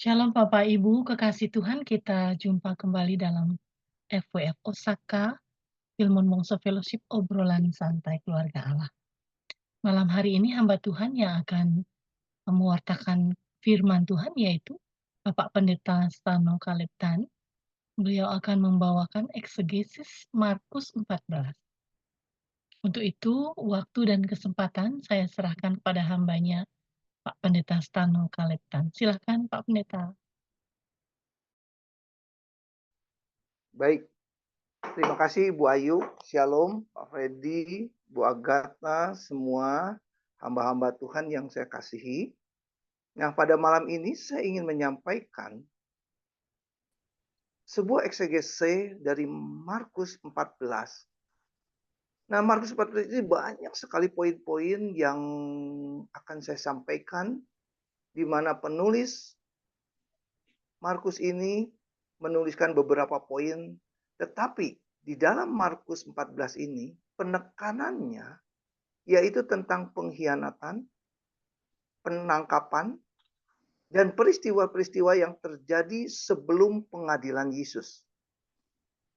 Shalom Bapak Ibu, kekasih Tuhan, kita jumpa kembali dalam FWF Osaka, Ilmun Wongso Fellowship, obrolan santai keluarga Allah. Malam hari ini hamba Tuhan yang akan mewartakan firman Tuhan yaitu Bapak Pendeta Stano Kaleptan. Beliau akan membawakan eksegesis Markus 14. Untuk itu, waktu dan kesempatan saya serahkan kepada hambanya, Pak Pendeta Stano Kaleptan. Silakan Pak Pendeta. Baik, terima kasih Bu Ayu, Shalom, Pak Freddy, Bu Agatha, semua hamba-hamba Tuhan yang saya kasihi. Nah, pada malam ini saya ingin menyampaikan sebuah eksegese dari Markus 14. Nah, Markus 14 ini banyak sekali poin-poin yang akan saya sampaikan, di mana penulis Markus ini menuliskan beberapa poin, tetapi di dalam Markus 14 ini penekanannya yaitu tentang pengkhianatan, penangkapan, dan peristiwa-peristiwa yang terjadi sebelum pengadilan Yesus.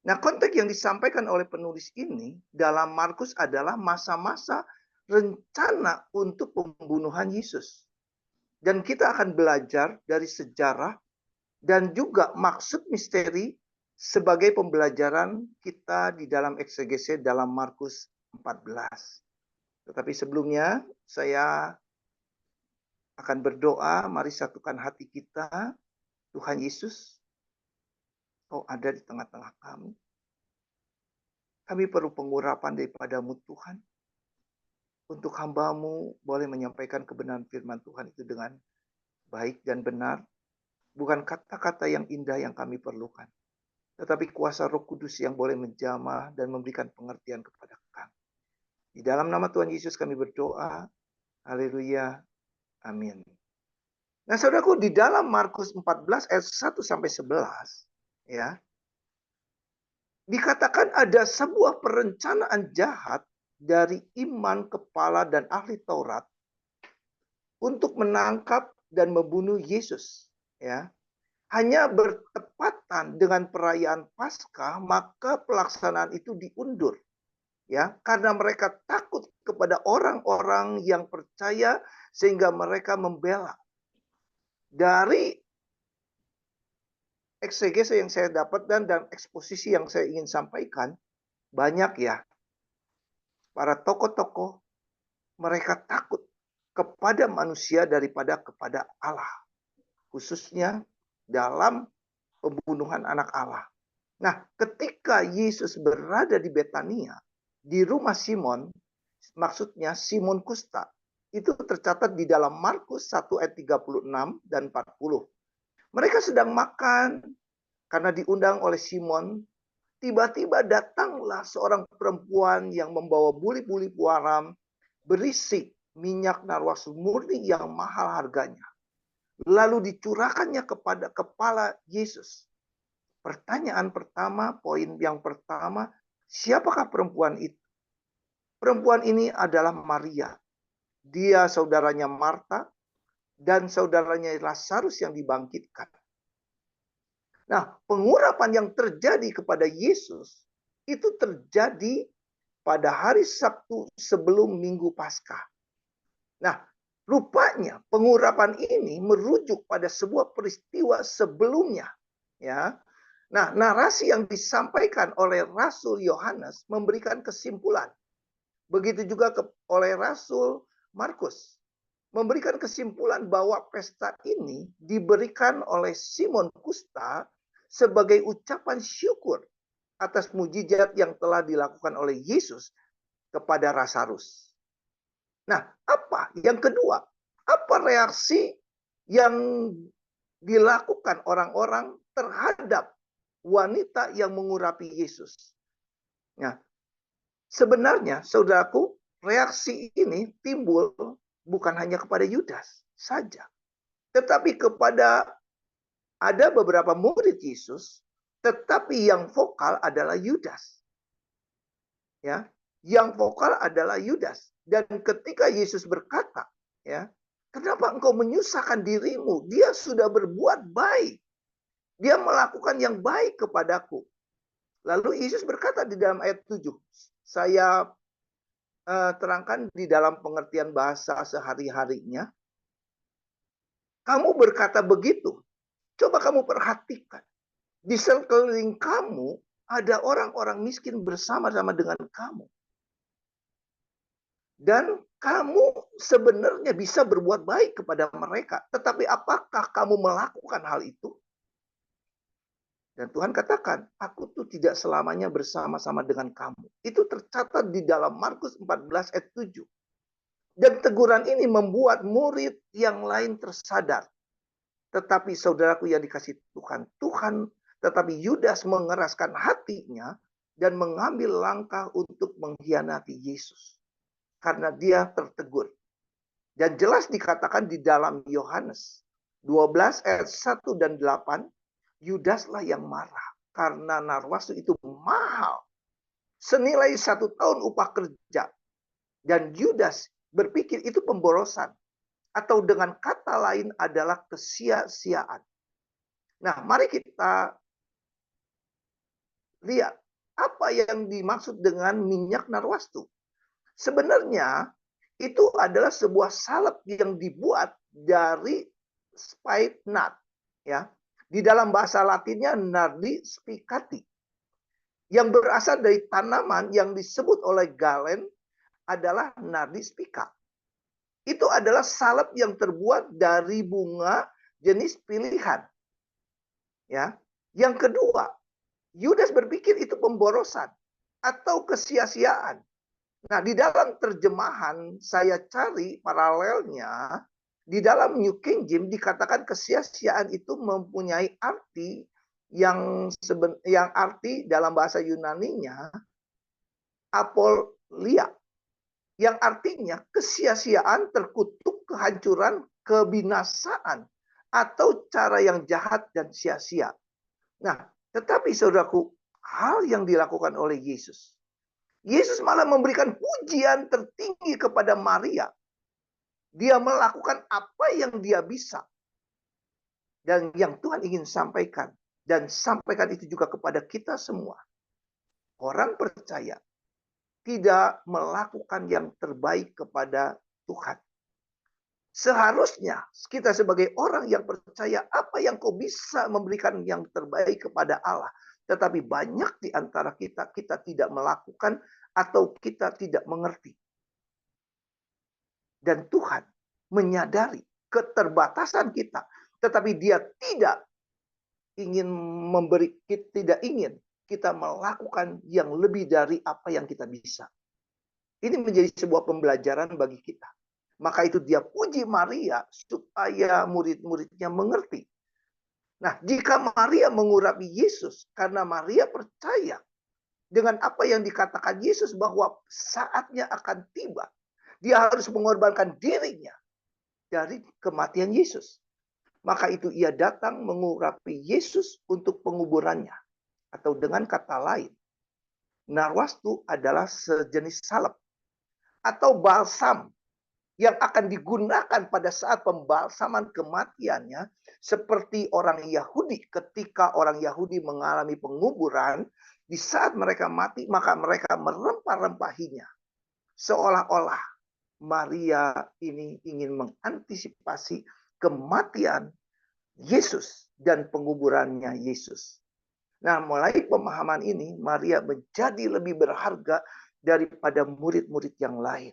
Nah, konteks yang disampaikan oleh penulis ini dalam Markus adalah masa-masa rencana untuk pembunuhan Yesus. Dan kita akan belajar dari sejarah dan juga maksud misteri sebagai pembelajaran kita di dalam eksegese dalam Markus 14. Tetapi sebelumnya saya akan berdoa, mari satukan hati kita. Tuhan Yesus, Kau ada di tengah-tengah kami. Kami perlu pengurapan daripada-Mu Tuhan. Untuk hamba-Mu boleh menyampaikan kebenaran firman Tuhan itu dengan baik dan benar. Bukan kata-kata yang indah yang kami perlukan, tetapi kuasa Roh Kudus yang boleh menjamah dan memberikan pengertian kepada kami. Di dalam nama Tuhan Yesus kami berdoa. Haleluya. Amin. Nah, saudaraku, di dalam Markus 14 ayat 1 sampai 11, ya, dikatakan ada sebuah perencanaan jahat dari imam kepala dan ahli Taurat untuk menangkap dan membunuh Yesus, ya. Hanya bertepatan dengan perayaan Paskah, maka pelaksanaan itu diundur. Ya, karena mereka takut kepada orang-orang yang percaya sehingga mereka membela. Dari eksegese yang saya dapatkan dan eksposisi yang saya ingin sampaikan, banyak ya para tokoh-tokoh mereka takut kepada manusia daripada kepada Allah. Khususnya dalam pembunuhan anak Allah. Nah, ketika Yesus berada di Betania, di rumah Simon, maksudnya Simon Kusta, itu tercatat di dalam Markus 1 ayat 36 dan 40. Mereka sedang makan karena diundang oleh Simon. Tiba-tiba datanglah seorang perempuan yang membawa buli-buli puaram berisi minyak narwastu murni yang mahal harganya. Lalu dicurahkannya kepada kepala Yesus. Pertanyaan pertama, poin yang pertama, siapakah perempuan itu? Perempuan ini adalah Maria. Dia saudaranya Marta dan saudaranya Lazarus yang dibangkitkan. Nah, pengurapan yang terjadi kepada Yesus itu terjadi pada hari Sabtu sebelum Minggu Paskah. Nah, rupanya pengurapan ini merujuk pada sebuah peristiwa sebelumnya, ya. Nah, narasi yang disampaikan oleh Rasul Yohanes memberikan kesimpulan. Begitu juga oleh Rasul Markus. Memberikan kesimpulan bahwa pesta ini diberikan oleh Simon Kusta sebagai ucapan syukur atas mujizat yang telah dilakukan oleh Yesus kepada Lazarus. Nah, apa? Yang kedua, apa reaksi yang dilakukan orang-orang terhadap wanita yang mengurapi Yesus? Nah, sebenarnya, saudaraku, reaksi ini timbul bukan hanya kepada Yudas saja, tetapi kepada ada beberapa murid Yesus, tetapi yang vokal adalah Yudas. Ya, yang vokal adalah Yudas. Dan ketika Yesus berkata, ya, Kenapa engkau menyusahkan dirimu? Dia sudah berbuat baik. Dia melakukan yang baik kepadaku. Lalu Yesus berkata di dalam ayat 7. Saya terangkan di dalam pengertian bahasa sehari-harinya. Kamu berkata begitu. Coba kamu perhatikan. Di sekeliling kamu ada orang-orang miskin bersama-sama dengan kamu. Dan kamu sebenarnya bisa berbuat baik kepada mereka. Tetapi apakah kamu melakukan hal itu? Dan Tuhan katakan, aku tuh tidak selamanya bersama-sama dengan kamu. Itu tercatat di dalam Markus 14 ayat 7. Dan teguran ini membuat murid yang lain tersadar. Tetapi saudaraku yang dikasih Tuhan, tetapi Yudas mengeraskan hatinya dan mengambil langkah untuk mengkhianati Yesus. Karena dia tertegur. Dan jelas dikatakan di dalam Yohanes 12 ayat 1 dan 8, Yudaslah yang marah karena narwastu itu mahal, senilai 1 tahun upah kerja. Dan Yudas berpikir itu pemborosan, atau dengan kata lain adalah kesia-siaan. Nah, mari kita lihat apa yang dimaksud dengan minyak narwastu. Sebenarnya itu adalah sebuah salep yang dibuat dari spikenard, ya. Di dalam bahasa Latinnya Nardi spicati, yang berasal dari tanaman yang disebut oleh Galen adalah Nardi spica. Itu adalah salep yang terbuat dari bunga jenis pilihan. Ya. Yang kedua, Yudas berpikir itu pemborosan atau kesia-siaan. Nah, di dalam terjemahan saya cari paralelnya, di dalam New King James dikatakan kesia-siaan itu mempunyai arti yang arti dalam bahasa Yunaninya apolia, yang artinya kesia-siaan, terkutuk, kehancuran, kebinasaan, atau cara yang jahat dan sia-sia. Nah, tetapi saudaraku, hal yang dilakukan oleh Yesus malah memberikan pujian tertinggi kepada Maria. Dia melakukan apa yang dia bisa. Dan yang Tuhan ingin sampaikan. Dan sampaikan itu juga kepada kita semua. Orang percaya tidak melakukan yang terbaik kepada Tuhan. Seharusnya kita sebagai orang yang percaya, apa yang kau bisa memberikan yang terbaik kepada Allah. Tetapi banyak di antara kita tidak melakukan atau kita tidak mengerti. Dan Tuhan menyadari keterbatasan kita, tetapi Dia tidak ingin tidak ingin kita melakukan yang lebih dari apa yang kita bisa. Ini menjadi sebuah pembelajaran bagi kita. Maka itu dia puji Maria supaya murid-muridnya mengerti. Nah, jika Maria mengurapi Yesus karena Maria percaya dengan apa yang dikatakan Yesus bahwa saatnya akan tiba, dia harus mengorbankan dirinya dari kematian Yesus. Maka itu ia datang mengurapi Yesus untuk penguburannya. Atau dengan kata lain, narwastu adalah sejenis salep atau balsam yang akan digunakan pada saat pembalsaman kematiannya, seperti orang Yahudi. Ketika orang Yahudi mengalami penguburan, di saat mereka mati, maka mereka merempah-rempahinya. Seolah-olah Maria ini ingin mengantisipasi kematian Yesus dan penguburannya Yesus. Nah, mulai pemahaman ini, Maria menjadi lebih berharga daripada murid-murid yang lain.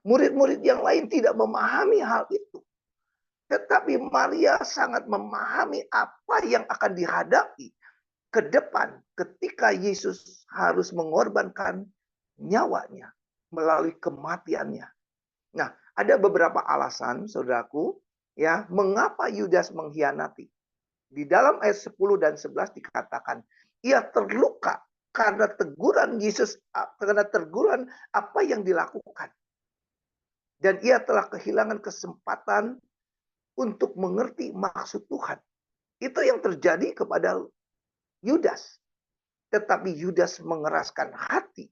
Murid-murid yang lain tidak memahami hal itu. Tetapi Maria sangat memahami apa yang akan dihadapi ke depan ketika Yesus harus mengorbankan nyawanya melalui kematiannya. Nah, ada beberapa alasan, saudaraku, ya, mengapa Yudas mengkhianati. Di dalam ayat 10 dan 11 dikatakan, ia terluka karena teguran Yesus, karena teguran apa yang dilakukan. Dan ia telah kehilangan kesempatan untuk mengerti maksud Tuhan. Itu yang terjadi kepada Yudas. Tetapi Yudas mengeraskan hati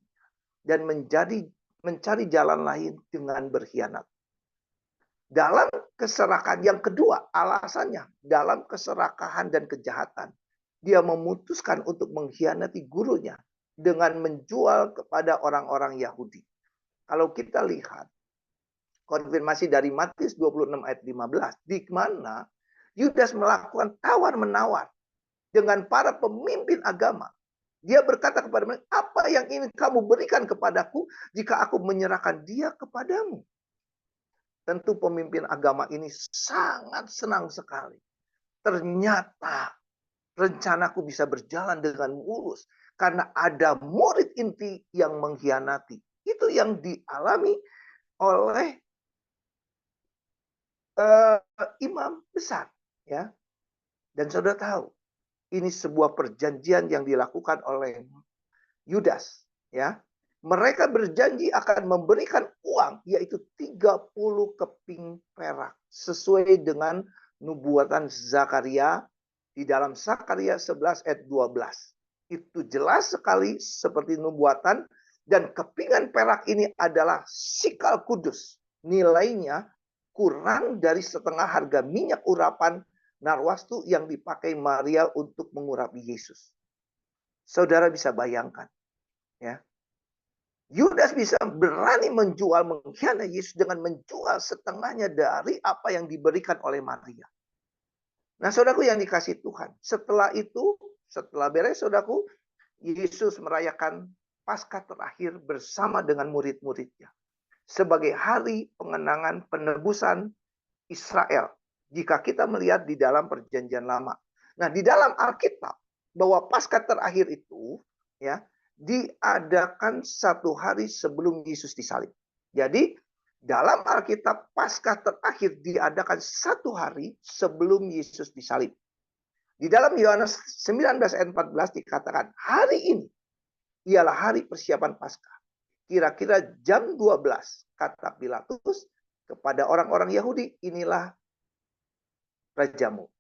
dan mencari jalan lain dengan berkhianat. Dalam keserakahan yang kedua, alasannya dalam keserakahan dan kejahatan, dia memutuskan untuk mengkhianati gurunya dengan menjual kepada orang-orang Yahudi. Kalau kita lihat konfirmasi dari Matius 26 ayat 15, di mana Yudas melakukan tawar-menawar dengan para pemimpin agama. Dia berkata kepada mereka, apa yang ingin kamu berikan kepadaku jika aku menyerahkan dia kepadamu? Tentu pemimpin agama ini sangat senang sekali. Ternyata rencanaku bisa berjalan dengan mulus karena ada murid inti yang mengkhianati. Itu yang dialami oleh imam besar, ya. Dan saudara tahu, ini sebuah perjanjian yang dilakukan oleh Yudas, ya. Mereka berjanji akan memberikan uang, yaitu 30 keping perak, sesuai dengan nubuatan Zakaria di dalam Zakaria 11 ayat 12. Itu jelas sekali seperti nubuatan, dan kepingan perak ini adalah sikal kudus. Nilainya kurang dari setengah harga minyak urapan narwastu yang dipakai Maria untuk mengurapi Yesus. Saudara bisa bayangkan, ya. Yudas bisa berani menjual, mengkhianati Yesus dengan menjual setengahnya dari apa yang diberikan oleh Maria. Nah, saudaraku yang dikasih Tuhan, setelah itu, setelah beres, saudaraku, Yesus merayakan Paskah terakhir bersama dengan murid-muridnya sebagai hari pengenangan penebusan Israel. Jika kita melihat di dalam perjanjian lama. Nah, di dalam Alkitab, bahwa Paskah terakhir itu, ya, diadakan satu hari sebelum Yesus disalib. Jadi, dalam Alkitab, Paskah terakhir diadakan satu hari sebelum Yesus disalib. Di dalam Yohanes 19 ayat 14 dikatakan, hari ini ialah hari persiapan Paskah. Kira-kira jam 12, kata Pilatus kepada orang-orang Yahudi, inilah rajamu.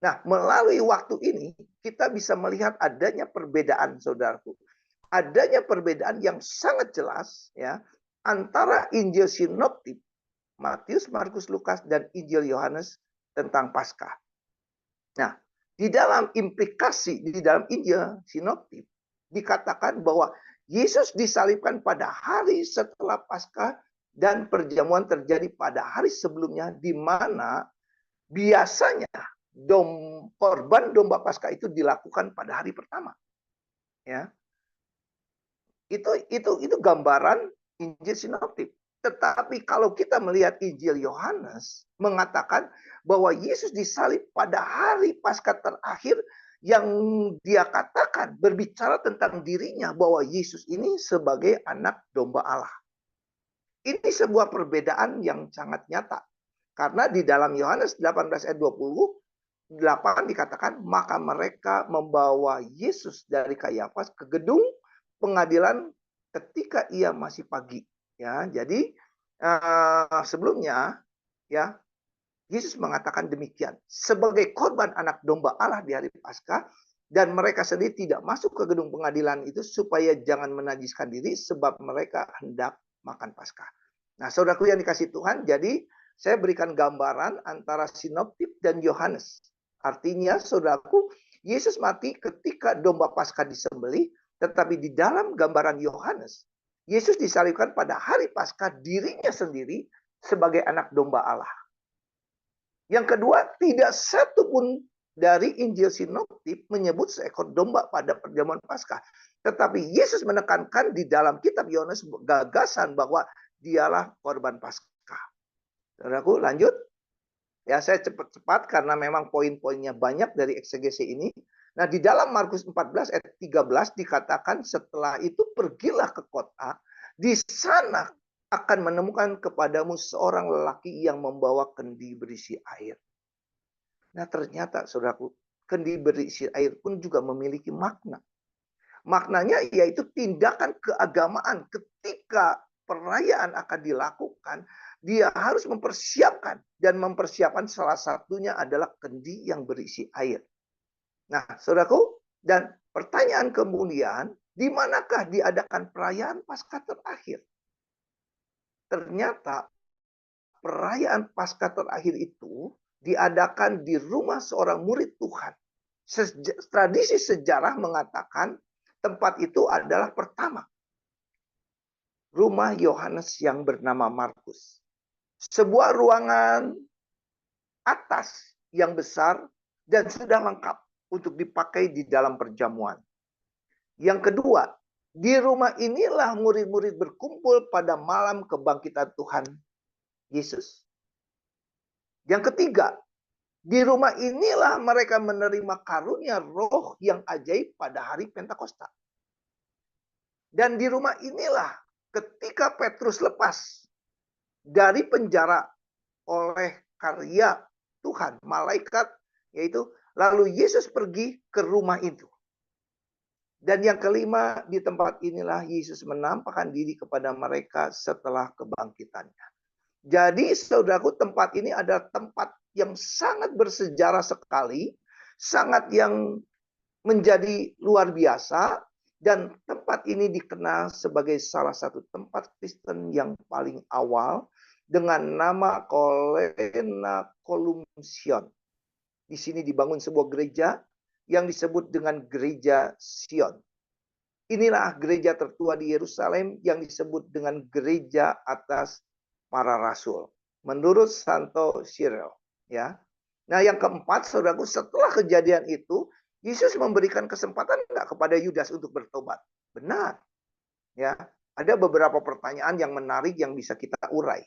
Nah, melalui waktu ini, kita bisa melihat adanya perbedaan, saudaraku. Adanya perbedaan yang sangat jelas, ya, antara Injil Sinoptik, Matius, Markus, Lukas, dan Injil Yohanes tentang Paskah. Nah, di dalam implikasi, di dalam Injil Sinoptik, dikatakan bahwa Yesus disalibkan pada hari setelah Paskah dan perjamuan terjadi pada hari sebelumnya, di mana biasanya korban domba Paskah itu dilakukan pada hari pertama. Ya. Itu gambaran Injil Sinoptik. Tetapi kalau kita melihat Injil Yohanes mengatakan bahwa Yesus disalib pada hari Paskah terakhir, yang dia katakan berbicara tentang dirinya bahwa Yesus ini sebagai anak domba Allah. Ini sebuah perbedaan yang sangat nyata. Karena di dalam Yohanes 18 ayat 28 dikatakan, maka mereka membawa Yesus dari Kayafas ke gedung pengadilan ketika ia masih pagi. Ya, jadi sebelumnya, ya, Yesus mengatakan demikian, sebagai korban anak domba Allah di hari Paskah, dan mereka sendiri tidak masuk ke gedung pengadilan itu supaya jangan menajiskan diri, sebab mereka hendak makan Paskah. Nah, saudaraku yang dikasih Tuhan, jadi saya berikan gambaran antara Sinoptik dan Yohanes. Artinya, saudaraku, Yesus mati ketika domba Paskah disembelih, tetapi di dalam gambaran Yohanes, Yesus disalibkan pada hari Paskah dirinya sendiri sebagai anak domba Allah. Yang kedua, tidak satu pun dari Injil Sinoptik menyebut seekor domba pada perjamuan Paskah. Tetapi Yesus menekankan di dalam kitab Yohanes gagasan bahwa dialah korban Paskah. Saudaraku, lanjut. Ya, saya cepat-cepat karena memang poin-poinnya banyak dari eksegesi ini. Nah, di dalam Markus 14 ayat 13 dikatakan, setelah itu pergilah ke kota, di sana akan menemukan kepadamu seorang lelaki yang membawa kendi berisi air. Nah, ternyata saudaraku, kendi berisi air pun juga memiliki makna. Maknanya yaitu tindakan keagamaan. Ketika perayaan akan dilakukan, dia harus mempersiapkan, dan mempersiapkan salah satunya adalah kendi yang berisi air. Nah, saudaraku, dan pertanyaan kemudian, di manakah diadakan perayaan Paskah terakhir? Ternyata perayaan Paskah terakhir itu diadakan di rumah seorang murid Tuhan. Tradisi sejarah mengatakan tempat itu adalah pertama rumah Yohanes yang bernama Markus. Sebuah ruangan atas yang besar dan sudah lengkap untuk dipakai di dalam perjamuan. Yang kedua, di rumah inilah murid-murid berkumpul pada malam kebangkitan Tuhan Yesus. Yang ketiga, di rumah inilah mereka menerima karunia roh yang ajaib pada hari Pentakosta. Dan di rumah inilah ketika Petrus lepas dari penjara oleh karya Tuhan, malaikat, yaitu lalu Yesus pergi ke rumah itu. Dan yang kelima, di tempat inilah Yesus menampakkan diri kepada mereka setelah kebangkitannya. Jadi saudaraku, tempat ini adalah tempat yang sangat bersejarah sekali, sangat yang menjadi luar biasa, dan tempat ini dikenal sebagai salah satu tempat Kristen yang paling awal dengan nama Colonna Columbsion. Di sini dibangun sebuah gereja yang disebut dengan Gereja Sion. Inilah gereja tertua di Yerusalem yang disebut dengan gereja atas para rasul. Menurut Santo Cyril, ya. Nah, yang keempat, saudaraku, setelah kejadian itu, Yesus memberikan kesempatan enggak kepada Yudas untuk bertobat? Benar. Ya, ada beberapa pertanyaan yang menarik yang bisa kita urai.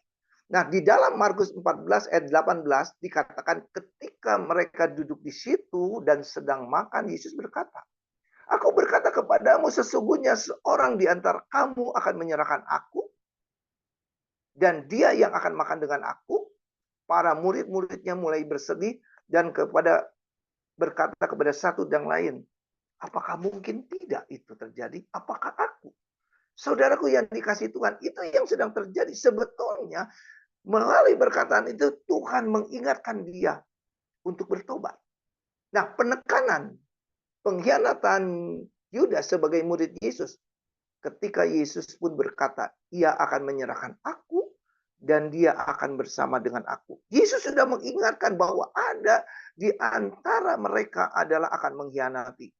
Nah, di dalam Markus 14 ayat 18 dikatakan ketika mereka duduk di situ dan sedang makan, Yesus berkata, "Aku berkata kepadamu, sesungguhnya seorang di antara kamu akan menyerahkan aku, dan dia yang akan makan dengan aku." Para murid-muridnya mulai bersedih dan berkata kepada satu dan lain, "Apakah mungkin tidak itu terjadi? Apakah aku?" Saudaraku yang dikasihi Tuhan, itu yang sedang terjadi. Sebetulnya melalui perkataan itu Tuhan mengingatkan dia untuk bertobat. Nah, penekanan, pengkhianatan Yudas sebagai murid Yesus, ketika Yesus pun berkata, ia akan menyerahkan aku dan dia akan bersama dengan aku. Yesus sudah mengingatkan bahwa ada di antara mereka adalah akan mengkhianati.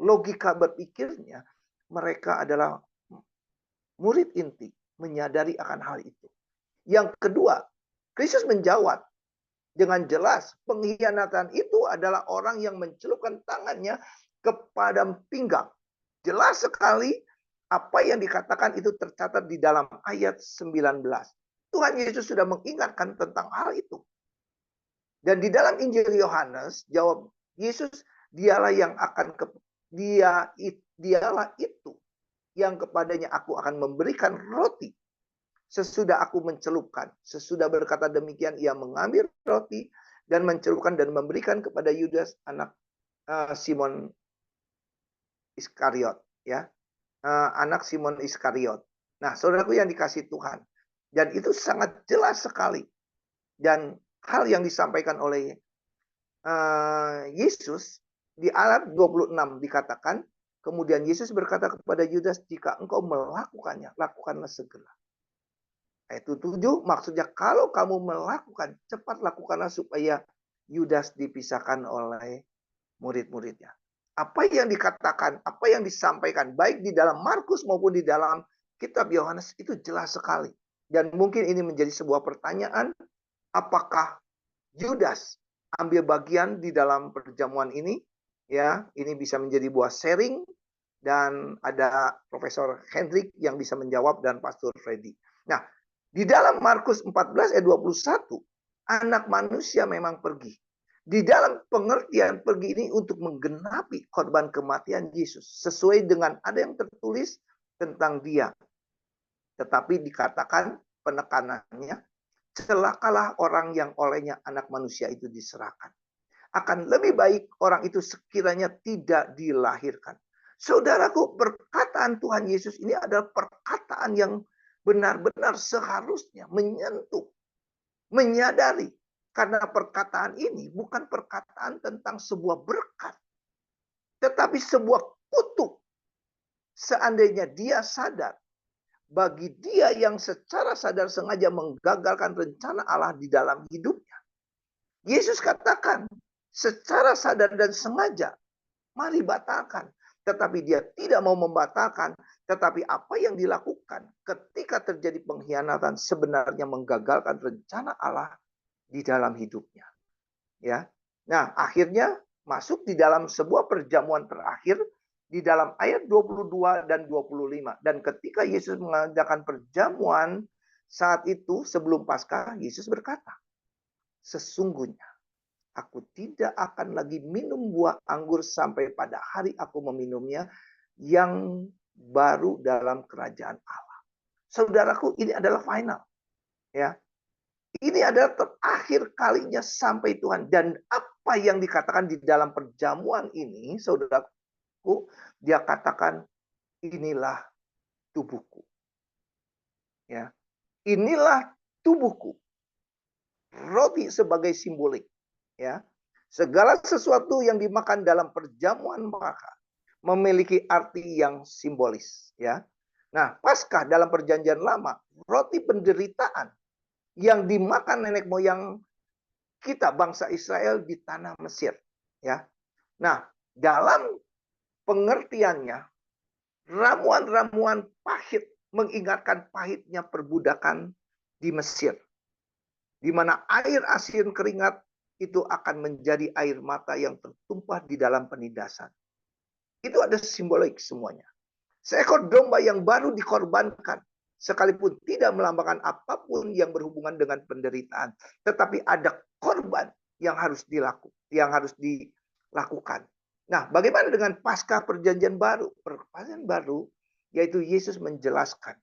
Logika berpikirnya, mereka adalah murid inti, menyadari akan hal itu. Yang kedua, Kristus menjawab dengan jelas, pengkhianatan itu adalah orang yang mencelupkan tangannya kepada pinggang. Jelas sekali apa yang dikatakan itu tercatat di dalam ayat 19. Tuhan Yesus sudah mengingatkan tentang hal itu. Dan di dalam Injil Yohanes, jawab Yesus, dialah yang akan dialah itu yang kepadanya aku akan memberikan roti sesudah aku mencelupkan. Sesudah berkata demikian, ia mengambil roti dan mencelupkan dan memberikan kepada Yudas anak Simon Iskariot, ya, anak Simon Iskariot. Nah, saudaraku yang dikasihi Tuhan, dan itu sangat jelas sekali. Dan hal yang disampaikan oleh Yesus di ayat 26 dikatakan, kemudian Yesus berkata kepada Yudas, jika engkau melakukannya, lakukanlah segera. Ayat 7 maksudnya kalau kamu melakukan, cepat lakukanlah supaya Yudas dipisahkan oleh murid-muridnya. Apa yang dikatakan, apa yang disampaikan, baik di dalam Markus maupun di dalam kitab Yohanes itu jelas sekali. Dan mungkin ini menjadi sebuah pertanyaan, apakah Yudas ambil bagian di dalam perjamuan ini? Ya, ini bisa menjadi buah sharing dan ada Profesor Hendrik yang bisa menjawab dan Pastor Freddy. Nah, di dalam Markus 14 ayat 21, anak manusia memang pergi. Di dalam pengertian pergi ini untuk menggenapi korban kematian Yesus. Sesuai dengan ada yang tertulis tentang dia. Tetapi dikatakan penekanannya, celakalah orang yang olehnya anak manusia itu diserahkan. Akan lebih baik orang itu sekiranya tidak dilahirkan. Saudaraku, perkataan Tuhan Yesus ini adalah perkataan yang benar-benar seharusnya menyentuh, menyadari. Karena perkataan ini bukan perkataan tentang sebuah berkat, tetapi sebuah kutuk. Seandainya dia sadar bagi dia yang secara sadar sengaja menggagalkan rencana Allah di dalam hidupnya. Yesus katakan, secara sadar dan sengaja, mari batalkan. Tetapi dia tidak mau membatalkan. Tetapi apa yang dilakukan ketika terjadi pengkhianatan sebenarnya menggagalkan rencana Allah di dalam hidupnya. Ya, nah akhirnya masuk di dalam sebuah perjamuan terakhir di dalam ayat 22 dan 25. Dan ketika Yesus mengadakan perjamuan saat itu sebelum Paskah, Yesus berkata, sesungguhnya aku tidak akan lagi minum buah anggur sampai pada hari aku meminumnya yang baru dalam kerajaan Allah. Saudaraku, ini adalah final. Ya, ini adalah terakhir kalinya sampai Tuhan. Dan apa yang dikatakan di dalam perjamuan ini, saudaraku, dia katakan, inilah tubuhku. Ya, inilah tubuhku. Roti sebagai simbolik. Ya, segala sesuatu yang dimakan dalam perjamuan maka memiliki arti yang simbolis. Ya, nah Paskah dalam perjanjian lama, roti penderitaan yang dimakan nenek moyang kita bangsa Israel di tanah Mesir. Ya, nah dalam pengertiannya ramuan-ramuan pahit mengingatkan pahitnya perbudakan di Mesir, di mana air asin keringat itu akan menjadi air mata yang tertumpah di dalam penindasan. Itu ada simbolik semuanya. Seekor domba yang baru dikorbankan, sekalipun tidak melambangkan apapun yang berhubungan dengan penderitaan, tetapi ada korban yang harus dilakukan. Nah, bagaimana dengan Paskah Perjanjian Baru? Perjanjian Baru yaitu Yesus menjelaskan.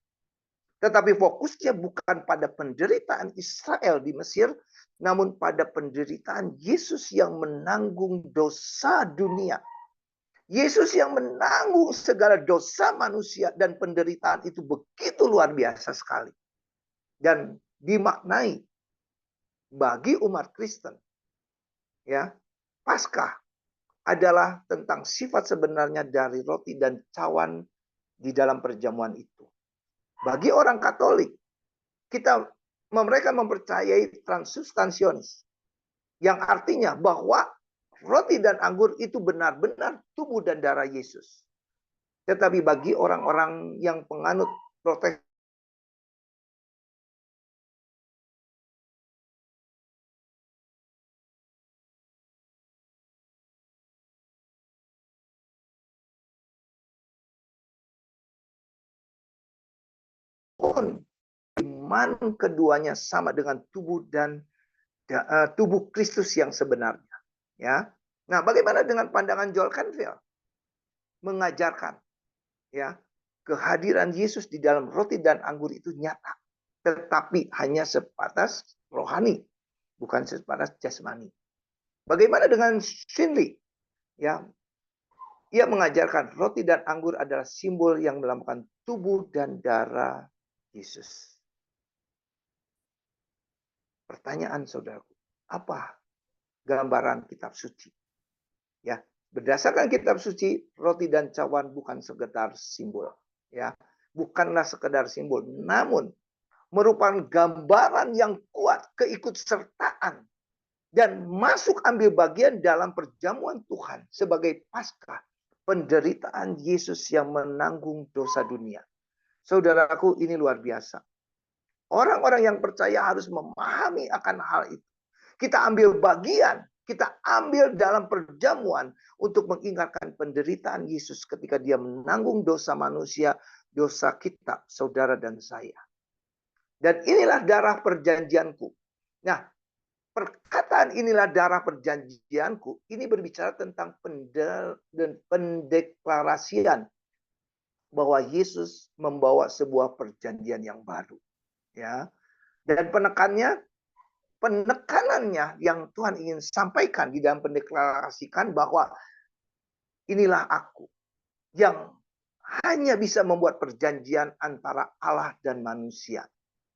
Tetapi fokusnya bukan pada penderitaan Israel di Mesir, namun pada penderitaan Yesus yang menanggung dosa dunia. Yesus yang menanggung segala dosa manusia dan penderitaan itu begitu luar biasa sekali. Dan dimaknai bagi umat Kristen. Ya, Paskah adalah tentang sifat sebenarnya dari roti dan cawan di dalam perjamuan itu. Bagi orang Katolik, mereka mempercayai transubstansionis, yang artinya bahwa roti dan anggur itu benar-benar tubuh dan darah Yesus. Tetapi bagi orang-orang yang penganut Protestan, iman keduanya sama dengan tubuh dan tubuh Kristus yang sebenarnya. Ya, nah bagaimana dengan pandangan Joel Canfield? Mengajarkan, ya, kehadiran Yesus di dalam roti dan anggur itu nyata, tetapi hanya sebatas rohani, bukan sebatas jasmani. Bagaimana dengan Finley? Ya, ia mengajarkan roti dan anggur adalah simbol yang melambangkan tubuh dan darah Yesus. Pertanyaan saudaraku, apa gambaran kitab suci? Ya, berdasarkan kitab suci, roti dan cawan bukan sekedar simbol, ya. Bukanlah sekedar simbol, namun merupakan gambaran yang kuat keikutsertaan dan masuk ambil bagian dalam perjamuan Tuhan sebagai Paskah, penderitaan Yesus yang menanggung dosa dunia. Saudaraku, ini luar biasa. Orang-orang yang percaya harus memahami akan hal itu. Kita ambil bagian, kita ambil dalam perjamuan untuk mengingatkan penderitaan Yesus ketika dia menanggung dosa manusia, dosa kita, saudara dan saya. Dan inilah darah perjanjianku. Nah, perkataan inilah darah perjanjianku, ini berbicara tentang pendeklarasian bahwa Yesus membawa sebuah perjanjian yang baru. Ya, dan penekanannya yang Tuhan ingin sampaikan di dalam mendeklarasikan bahwa inilah aku yang hanya bisa membuat perjanjian antara Allah dan manusia,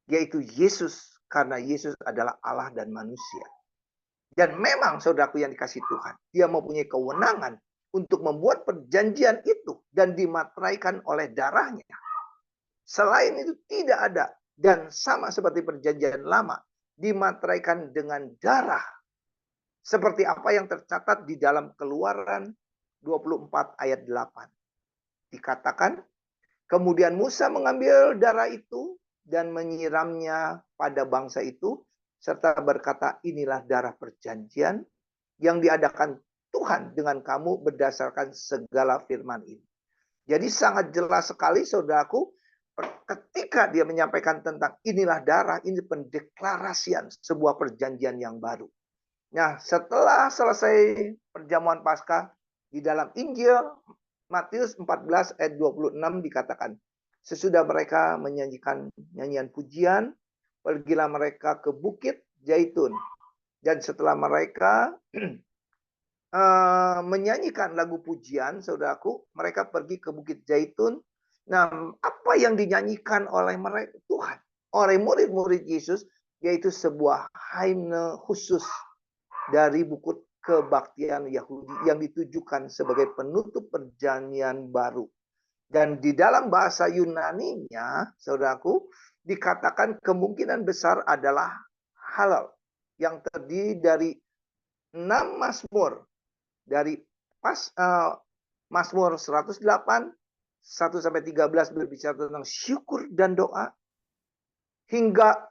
yaitu Yesus, karena Yesus adalah Allah dan manusia. Dan memang saudaraku yang dikasih Tuhan, dia mempunyai kewenangan untuk membuat perjanjian itu dan dimateraikan oleh darahnya. Selain itu tidak ada. Dan sama seperti perjanjian lama, dimateraikan dengan darah. Seperti apa yang tercatat di dalam Keluaran 24 ayat 8. Dikatakan, kemudian Musa mengambil darah itu dan menyiramnya pada bangsa itu, serta berkata, inilah darah perjanjian yang diadakan Tuhan dengan kamu berdasarkan segala firman ini. Jadi sangat jelas sekali saudaraku, ketika dia menyampaikan tentang inilah darah, ini pendeklarasian sebuah perjanjian yang baru. Nah, setelah selesai perjamuan Paskah, di dalam Injil Matius 14 ayat 26 dikatakan, sesudah mereka menyanyikan nyanyian pujian, pergilah mereka ke Bukit Zaitun. Dan setelah mereka menyanyikan lagu pujian, saudaraku, mereka pergi ke Bukit Zaitun. Nah, apa yang dinyanyikan oleh mereka Tuhan, oleh murid-murid Yesus, yaitu sebuah hymne khusus dari buku kebaktian Yahudi yang ditujukan sebagai penutup perjanjian baru. Dan di dalam bahasa Yunani-nya, saudaraku, dikatakan kemungkinan besar adalah halal yang terdiri dari 6 mazmur. Dari Mazmur 108 1 sampai 13 berbicara tentang syukur dan doa, hingga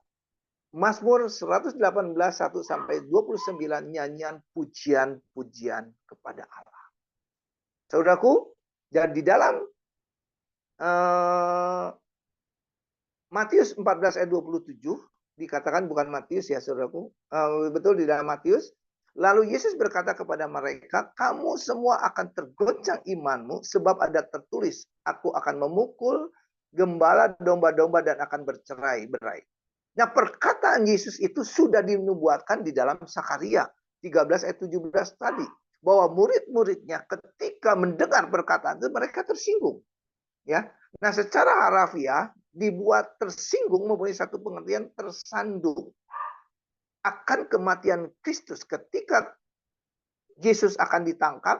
Mazmur 118 1 sampai 29 nyanyian pujian-pujian kepada Allah. Saudaraku, dan di dalam Matius 14 ayat 27 dikatakan, bukan Matius ya saudaraku, betul di dalam Matius. Lalu Yesus berkata kepada mereka, kamu semua akan tergoncang imanmu, sebab ada tertulis, aku akan memukul gembala domba-domba dan akan bercerai-berai. Nah, perkataan Yesus itu sudah dinubuatkan di dalam Sakaria 13 ayat 17 tadi, bahwa murid-muridnya ketika mendengar perkataan itu mereka tersinggung. Ya. Nah, secara harafiah dibuat tersinggung mempunyai satu pengertian tersandung akan kematian Kristus. Ketika Yesus akan ditangkap,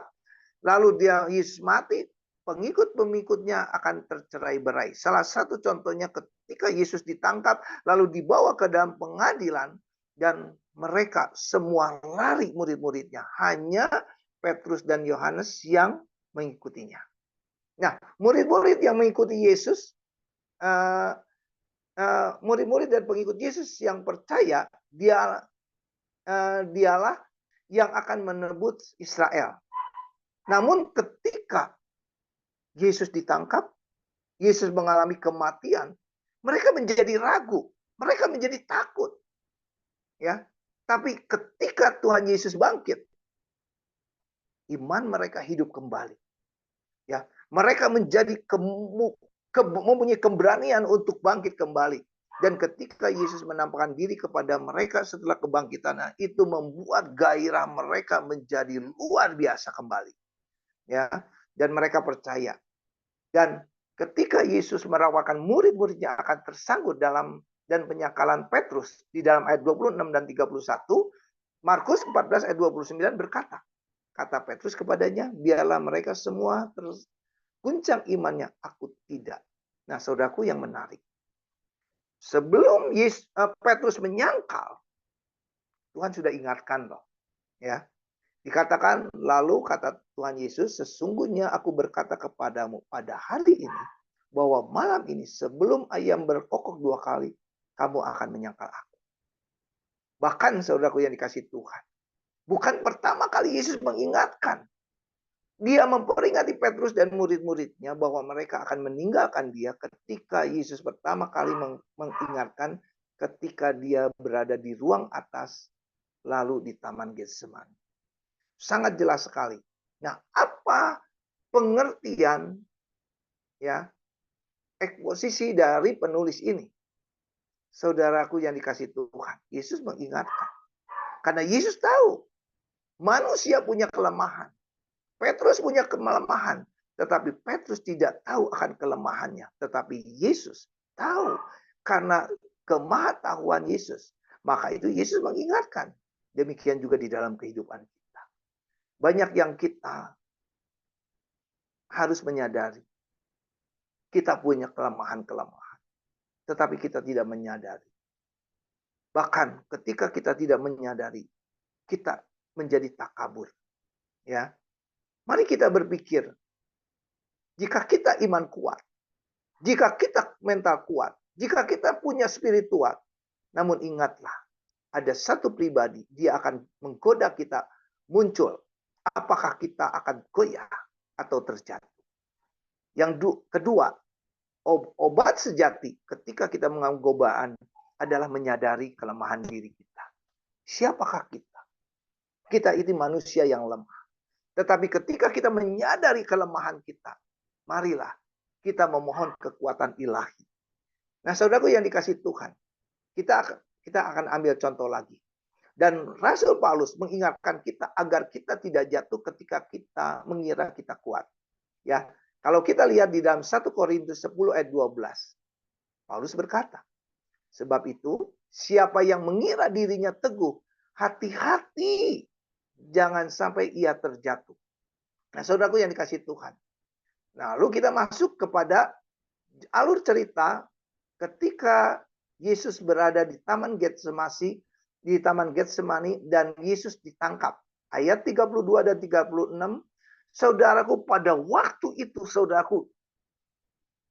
lalu Yesus mati, pengikut-pengikutnya akan tercerai-berai. Salah satu contohnya ketika Yesus ditangkap, lalu dibawa ke dalam pengadilan, dan mereka semua lari, murid-muridnya. Hanya Petrus dan Yohanes yang mengikutinya. Nah, murid-murid yang mengikuti Yesus, murid-murid dan pengikut Yesus yang percaya, dialah yang akan menebus Israel. Namun ketika Yesus ditangkap, Yesus mengalami kematian, mereka menjadi ragu, mereka menjadi takut. Ya, tapi ketika Tuhan Yesus bangkit, iman mereka hidup kembali. Ya, mereka menjadi mempunyai keberanian untuk bangkit kembali. Dan ketika Yesus menampakkan diri kepada mereka setelah kebangkitannya, itu membuat gairah mereka menjadi luar biasa kembali. Ya, dan mereka percaya. Dan ketika Yesus merawakan murid-muridnya akan tersangkut dalam dan penyakalan Petrus di dalam ayat 26 dan 31, Markus 14 ayat 29 berkata, kata Petrus kepadanya, biarlah mereka semua terguncang imannya, aku tidak. Nah, saudaraku yang menarik, sebelum Petrus menyangkal, Tuhan sudah ingatkan loh, ya. Dikatakan, lalu kata Tuhan Yesus, sesungguhnya aku berkata kepadamu pada hari ini, bahwa malam ini sebelum ayam berkokok 2 kali, kamu akan menyangkal aku. Bahkan saudaraku yang dikasih Tuhan, bukan pertama kali Yesus mengingatkan. Dia memperingati Petrus dan murid-muridnya bahwa mereka akan meninggalkan dia ketika Yesus pertama kali mengingatkan ketika dia berada di ruang atas, lalu di Taman Getsemani. Sangat jelas sekali. Nah, apa pengertian ya eksposisi dari penulis ini? Saudaraku yang dikasih Tuhan, Yesus mengingatkan. Karena Yesus tahu manusia punya kelemahan. Petrus punya kelemahan, tetapi Petrus tidak tahu akan kelemahannya, tetapi Yesus tahu karena kemahatauan Yesus. Maka itu Yesus mengingatkan. Demikian juga di dalam kehidupan kita. Banyak yang kita harus menyadari. Kita punya kelemahan-kelemahan. tetapi kita tidak menyadari. Bahkan ketika kita tidak menyadari, kita menjadi takabur. Ya, mari kita berpikir, jika kita iman kuat, jika kita mental kuat, jika kita punya spiritual, namun ingatlah, ada satu pribadi, dia akan menggoda kita muncul. Apakah kita akan goyah atau terjatuh? Yang kedua, obat sejati ketika kita mengalami godaan adalah menyadari kelemahan diri kita. Siapakah kita? Kita ini manusia yang lemah. Tetapi ketika kita menyadari kelemahan kita, marilah kita memohon kekuatan ilahi. Nah, saudaraku yang dikasih Tuhan, kita akan ambil contoh lagi. Dan Rasul Paulus mengingatkan kita agar kita tidak jatuh ketika kita mengira kita kuat. Ya, kalau kita lihat di dalam 1 Korintus 10 ayat 12, Paulus berkata, sebab itu siapa yang mengira dirinya teguh, hati-hati jangan sampai ia terjatuh. Nah, saudaraku yang dikasih Tuhan. Nah, lalu kita masuk kepada alur cerita ketika Yesus berada di Taman Getsemani dan Yesus ditangkap. Ayat 32 dan 36, saudaraku, pada waktu itu, saudaraku,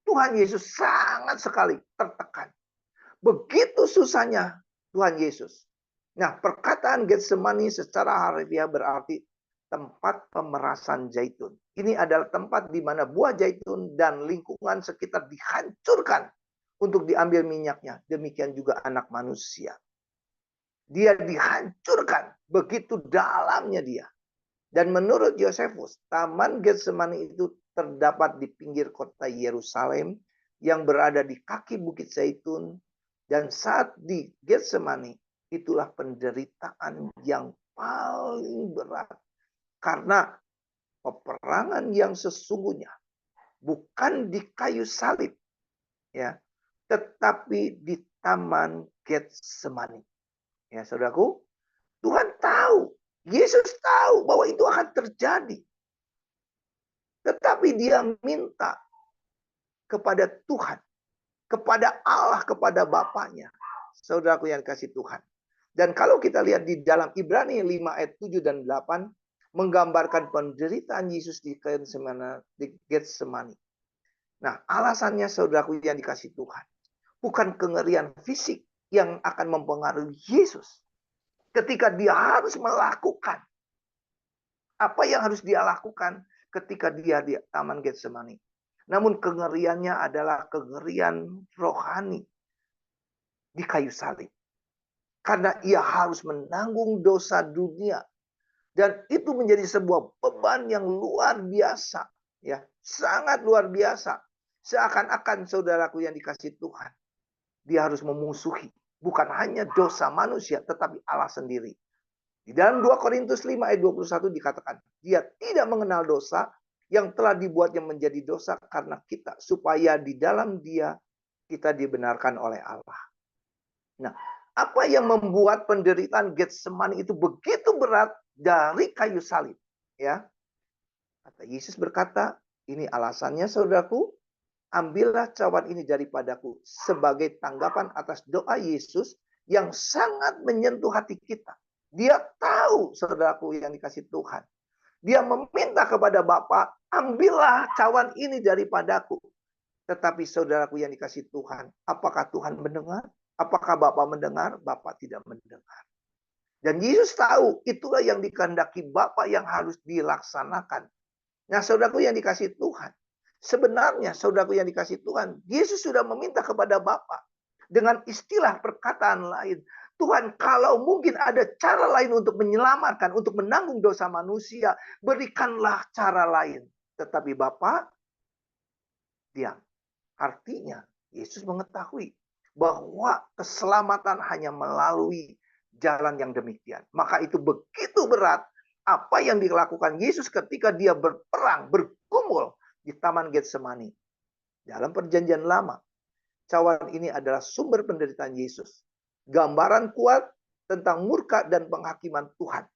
Tuhan Yesus sangat sekali tertekan. Begitu susahnya Tuhan Yesus. Nah, perkataan Getsemani secara harfiah berarti tempat pemerasan zaitun. Ini adalah tempat di mana buah zaitun dan lingkungan sekitar dihancurkan untuk diambil minyaknya. Demikian juga anak manusia. Dia dihancurkan, begitu dalamnya dia. Dan menurut Yosefus, Taman Getsemani itu terdapat di pinggir kota Yerusalem yang berada di kaki Bukit Zaitun. Dan saat di Getsemani, itulah penderitaan yang paling berat. Karena peperangan yang sesungguhnya bukan di kayu salib, ya, tetapi di Taman Getsemani. Ya, saudaraku, Tuhan tahu, Yesus tahu bahwa itu akan terjadi. Tetapi dia minta kepada Tuhan, kepada Allah, kepada Bapaknya. Saudaraku yang dikasih Tuhan. Dan kalau kita lihat di dalam Ibrani 5 ayat 7 dan 8, menggambarkan penderitaan Yesus di Getsemani. Nah, alasannya saudaraku yang dikasih Tuhan, bukan kengerian fisik yang akan mempengaruhi Yesus. Ketika dia harus melakukan apa yang harus dia lakukan ketika dia di Taman Getsemani. Namun kengeriannya adalah kengerian rohani di kayu salib. Karena ia harus menanggung dosa dunia. Dan itu menjadi sebuah beban yang luar biasa. Ya, sangat luar biasa. Seakan-akan saudaraku yang dikasih Tuhan, dia harus memusuhi. Bukan hanya dosa manusia, tetapi Allah sendiri. Di dalam 2 Korintus 5 ayat 21 dikatakan, dia tidak mengenal dosa yang telah dibuatnya menjadi dosa karena kita. Supaya di dalam dia kita dibenarkan oleh Allah. Nah, apa yang membuat penderitaan Getsemani itu begitu berat dari kayu salib? Ya, kata Yesus berkata, ini alasannya saudaraku, ambillah cawan ini daripadaku sebagai tanggapan atas doa Yesus yang sangat menyentuh hati kita. Dia tahu, saudaraku yang dikasih Tuhan. Dia meminta kepada Bapa, ambillah cawan ini daripadaku. Tetapi saudaraku yang dikasih Tuhan, apakah Tuhan mendengar? Apakah Bapa mendengar? Bapa tidak mendengar. Dan Yesus tahu, itulah yang dikehendaki Bapa yang harus dilaksanakan. Nah, saudaraku yang dikasih Tuhan, sebenarnya saudaraku yang dikasih Tuhan, Yesus sudah meminta kepada Bapa dengan istilah perkataan lain. Tuhan, kalau mungkin ada cara lain untuk menyelamatkan, untuk menanggung dosa manusia, berikanlah cara lain. Tetapi Bapa diam. Artinya, Yesus mengetahui bahwa keselamatan hanya melalui jalan yang demikian. Maka itu begitu berat apa yang dilakukan Yesus ketika dia berperang, bergumul di Taman Getsemani. Dalam perjanjian lama, cawan ini adalah sumber penderitaan Yesus. Gambaran kuat tentang murka dan penghakiman Tuhan.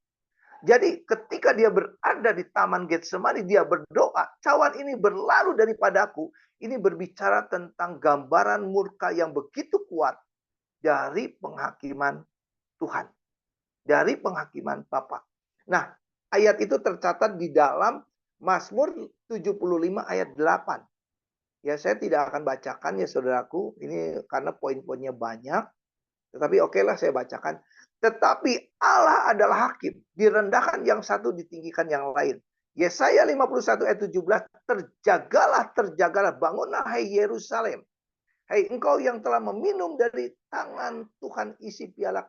Jadi ketika dia berada di Taman Getsemani, dia berdoa, cawan ini berlalu daripadaku. Ini berbicara tentang gambaran murka yang begitu kuat dari penghakiman Tuhan. Dari penghakiman Bapa. Nah, ayat itu tercatat di dalam Mazmur 75 ayat 8. Ya, saya tidak akan bacakan ya saudaraku. Ini karena poin-poinnya banyak. Tetapi okelah saya bacakan. Tetapi Allah adalah hakim. Direndahkan yang satu, ditinggikan yang lain. Yesaya 51 ayat 17. Terjagalah, terjagalah. Bangunlah hai Yerusalem. Hai engkau yang telah meminum dari tangan Tuhan isi piala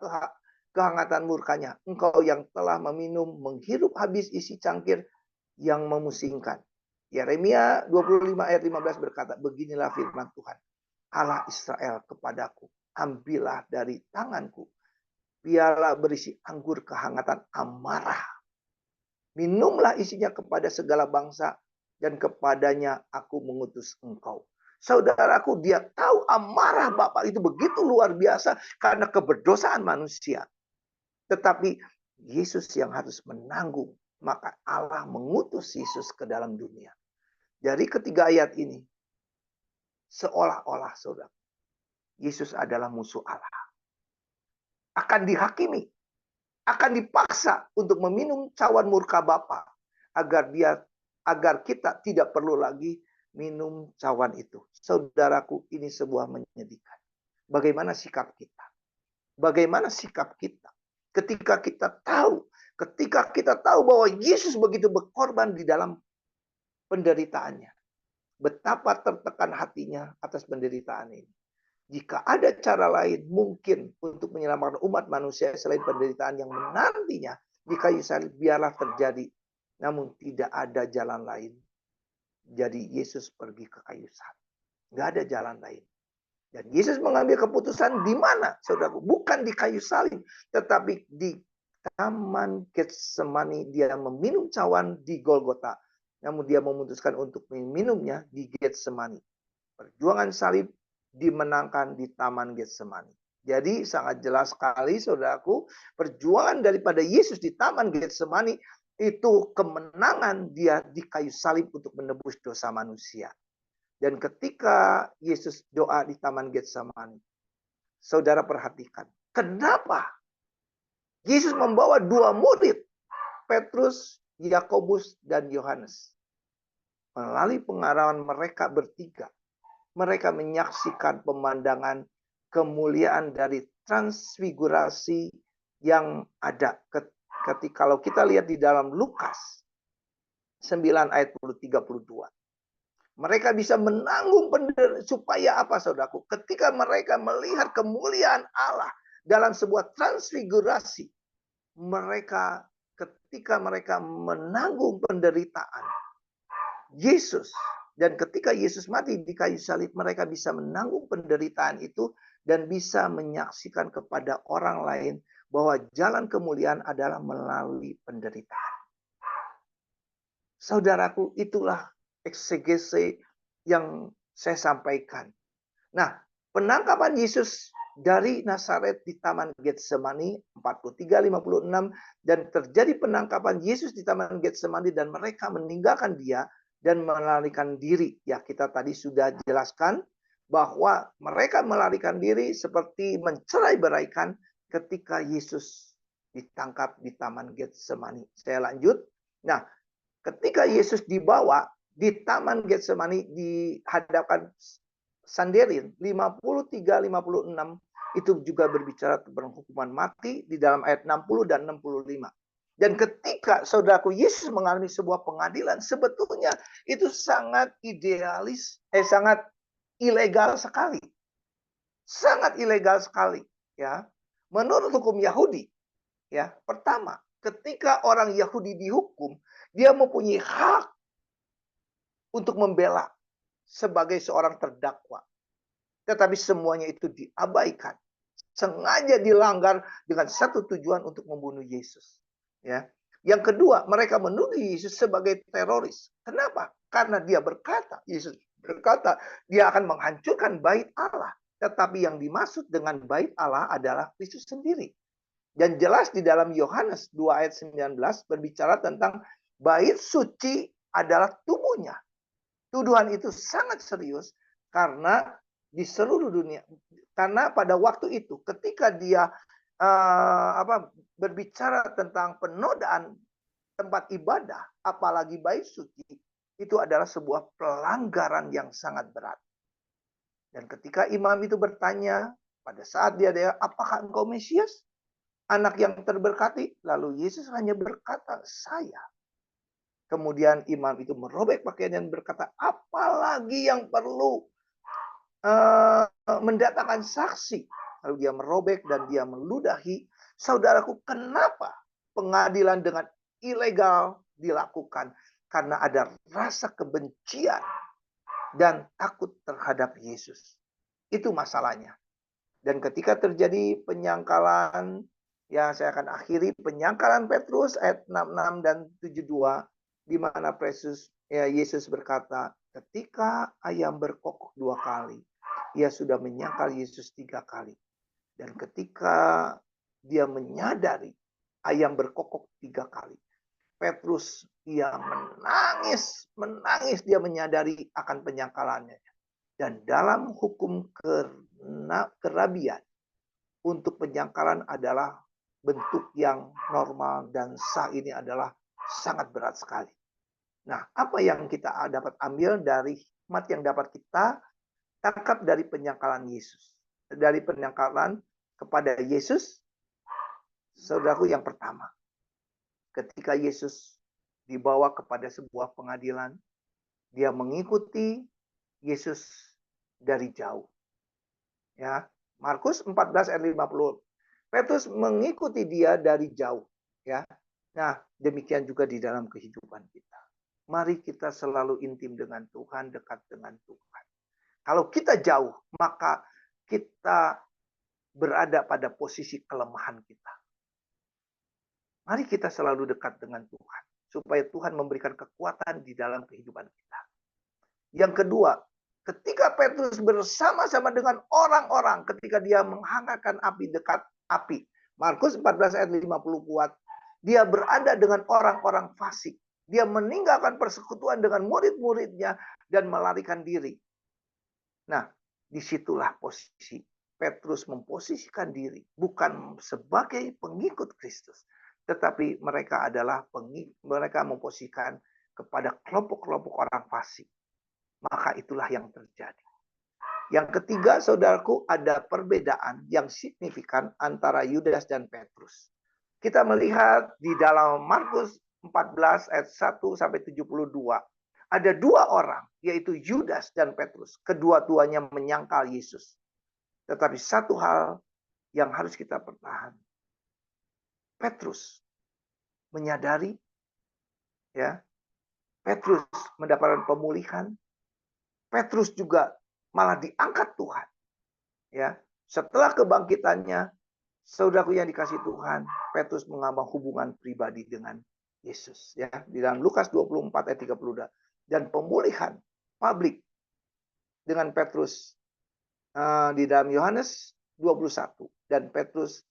kehangatan murkanya. Engkau yang telah meminum, menghirup habis isi cangkir yang memusingkan. Yeremia 25 ayat 15 berkata, beginilah firman Tuhan. Allah Israel kepadaku, ambillah dari tanganku piala berisi anggur kehangatan amarah. Minumlah isinya kepada segala bangsa, dan kepadanya aku mengutus engkau. Saudaraku, dia tahu amarah Bapa itu begitu luar biasa karena keberdosaan manusia. Tetapi Yesus yang harus menanggung, maka Allah mengutus Yesus ke dalam dunia. Dari ketiga ayat ini, seolah-olah saudara, Yesus adalah musuh Allah. Akan dihakimi, akan dipaksa untuk meminum cawan murka Bapa agar kita tidak perlu lagi minum cawan itu. Saudaraku, ini sebuah menyedihkan. Bagaimana sikap kita? Bagaimana sikap kita ketika kita tahu bahwa Yesus begitu berkorban di dalam penderitaannya. Betapa tertekan hatinya atas penderitaan ini. Jika ada cara lain mungkin untuk menyelamatkan umat manusia selain penderitaan yang menantinya di kayu salib, biarlah terjadi. Namun tidak ada jalan lain. Jadi Yesus pergi ke kayu salib. Nggak ada jalan lain. Dan Yesus mengambil keputusan di mana, saudaraku? Bukan di kayu salib, tetapi di Taman Getsemani. Dia meminum cawan di Golgota. Namun dia memutuskan untuk meminumnya di Getsemani. Perjuangan salib dimenangkan di Taman Getsemani. Jadi sangat jelas sekali saudaraku, perjuangan daripada Yesus di Taman Getsemani itu kemenangan dia di kayu salib untuk menebus dosa manusia. Dan ketika Yesus doa di Taman Getsemani, saudara perhatikan, kenapa Yesus membawa dua murid, Petrus, Yakobus, dan Yohanes. Melalui pengarahan mereka bertiga, mereka menyaksikan pemandangan kemuliaan dari transfigurasi yang ada. Kalau kita lihat di dalam Lukas 9 ayat 32. Mereka bisa menanggung supaya apa saudaraku? Ketika mereka melihat kemuliaan Allah dalam sebuah transfigurasi, ketika mereka menanggung penderitaan Yesus, dan ketika Yesus mati di kayu salib, mereka bisa menanggung penderitaan itu dan bisa menyaksikan kepada orang lain bahwa jalan kemuliaan adalah melalui penderitaan. Saudaraku, itulah eksegese yang saya sampaikan. Nah, penangkapan Yesus dari Nazaret di Taman Getsemani 43-56 dan terjadi penangkapan Yesus di Taman Getsemani dan mereka meninggalkan dia dan melarikan diri. Ya, kita tadi sudah jelaskan bahwa mereka melarikan diri seperti mencerai-beraikan ketika Yesus ditangkap di Taman Getsemani. Saya lanjut. Nah, ketika Yesus dibawa di Taman Getsemani dihadapkan Sanhedrin 53-56 itu juga berbicara tentang hukuman mati di dalam ayat 60 dan 65. Dan ketika saudaraku Yesus mengalami sebuah pengadilan, sebetulnya itu sangat idealis, sangat ilegal sekali. Sangat ilegal sekali, ya. Menurut hukum Yahudi, ya, pertama, ketika orang Yahudi dihukum, dia mempunyai hak untuk membela sebagai seorang terdakwa. Tetapi semuanya itu diabaikan. Sengaja dilanggar dengan satu tujuan untuk membunuh Yesus. Ya. Yang kedua, mereka menuduh Yesus sebagai teroris. Kenapa? Karena dia berkata, Yesus berkata, dia akan menghancurkan bait Allah. Tetapi yang dimaksud dengan bait Allah adalah Kristus sendiri. Dan jelas di dalam Yohanes 2 ayat 19 berbicara tentang bait suci adalah tubuhnya. Tuduhan itu sangat serius karena di seluruh dunia, karena pada waktu itu ketika dia berbicara tentang penodaan tempat ibadah, apalagi bait suci, itu adalah sebuah pelanggaran yang sangat berat. Dan ketika imam itu bertanya pada saat dia apakah engkau Mesias? Anak yang terberkati? Lalu Yesus hanya berkata, saya. Kemudian imam itu merobek pakaian dan berkata, apalagi yang perlu mendatangkan saksi. Lalu dia merobek dan dia meludahi. Saudaraku, kenapa pengadilan dengan ilegal dilakukan? Karena ada rasa kebencian dan takut terhadap Yesus. Itu masalahnya. Dan ketika terjadi penyangkalan, ya saya akan akhiri penyangkalan Petrus ayat 66 dan 72, di mana Yesus berkata, ketika ayam berkokok 2 kali, ia sudah menyangkal Yesus 3 kali. Dan ketika dia menyadari ayam berkokok 3 kali, Petrus ia menangis dia menyadari akan penyangkalannya. Dan dalam hukum kerabian, untuk penyangkalan adalah bentuk yang normal dan sah, ini adalah sangat berat sekali. Nah, apa yang kita dapat ambil dari hikmat yang dapat kita tangkap dari penyangkalan Yesus? Dari penyangkalan kepada Yesus, saudaraku, yang pertama, ketika Yesus dibawa kepada sebuah pengadilan, dia mengikuti Yesus dari jauh. Ya, Markus 14 ayat 50. Petrus mengikuti dia dari jauh, ya. Nah, demikian juga di dalam kehidupan kita. Mari kita selalu intim dengan Tuhan, dekat dengan Tuhan. Kalau kita jauh, maka kita berada pada posisi kelemahan kita. Mari kita selalu dekat dengan Tuhan, supaya Tuhan memberikan kekuatan di dalam kehidupan kita. Yang kedua, ketika Petrus bersama-sama dengan orang-orang, ketika dia menghangatkan api dekat api. Markus 14 ayat 50 kuat. Dia berada dengan orang-orang fasik. Dia meninggalkan persekutuan dengan murid-muridnya dan melarikan diri. Nah, disitulah posisi Petrus memposisikan diri. Bukan sebagai pengikut Kristus. Tetapi mereka memposisikan kepada kelompok-kelompok orang fasik. Maka itulah yang terjadi. Yang ketiga, saudaraku, ada perbedaan yang signifikan antara Yudas dan Petrus. Kita melihat di dalam Markus 14 ayat 1 sampai 72. Ada 2 orang, yaitu Yudas dan Petrus. Kedua-duanya menyangkal Yesus. Tetapi satu hal yang harus kita pertahankan. Petrus menyadari, ya, Petrus mendapatkan pemulihan. Petrus juga malah diangkat Tuhan. Ya, setelah kebangkitannya, saudaraku yang dikasih Tuhan, Petrus mengambil hubungan pribadi dengan Yesus. Ya, di dalam Lukas 24 ayat 32. Dan pemulihan publik dengan Petrus di dalam Yohanes 21. Dan Petrus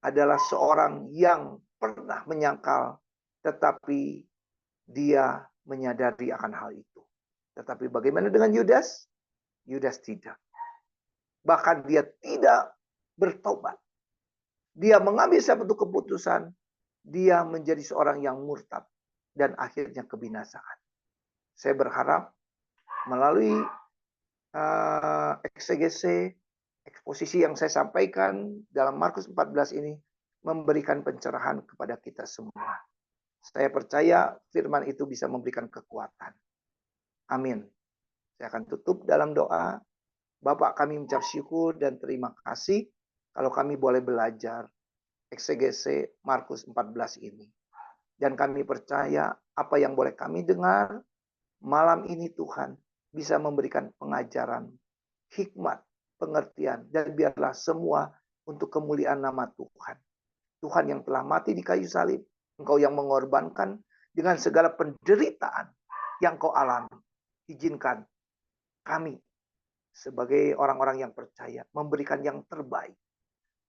adalah seorang yang pernah menyangkal, tetapi dia menyadari akan hal itu. Tetapi bagaimana dengan Yudas? Yudas tidak. Bahkan dia tidak bertobat. Dia mengambil satu keputusan. Dia menjadi seorang yang murtad. Dan akhirnya kebinasaan. Saya berharap melalui eksegese, eksposisi yang saya sampaikan dalam Markus 14 ini, memberikan pencerahan kepada kita semua. Saya percaya firman itu bisa memberikan kekuatan. Amin. Saya akan tutup dalam doa. Bapak, kami mengucap syukur dan terima kasih kalau kami boleh belajar eksegese Markus 14 ini. Dan kami percaya apa yang boleh kami dengar malam ini, Tuhan bisa memberikan pengajaran, hikmat, pengertian, dan biarlah semua untuk kemuliaan nama Tuhan. Tuhan yang telah mati di kayu salib, Engkau yang mengorbankan dengan segala penderitaan yang Kau alami. Izinkan kami sebagai orang-orang yang percaya memberikan yang terbaik.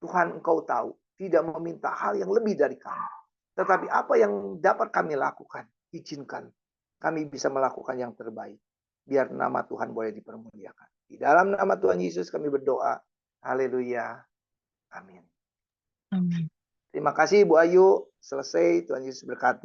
Tuhan, Engkau tahu tidak meminta hal yang lebih dari kami. Tetapi apa yang dapat kami lakukan, izinkan kami bisa melakukan yang terbaik. Biar nama Tuhan boleh dipermuliakan. Di dalam nama Tuhan Yesus kami berdoa. Haleluya. Amin. Amin. Terima kasih Bu Ayu. Selesai. Tuhan Yesus berkati.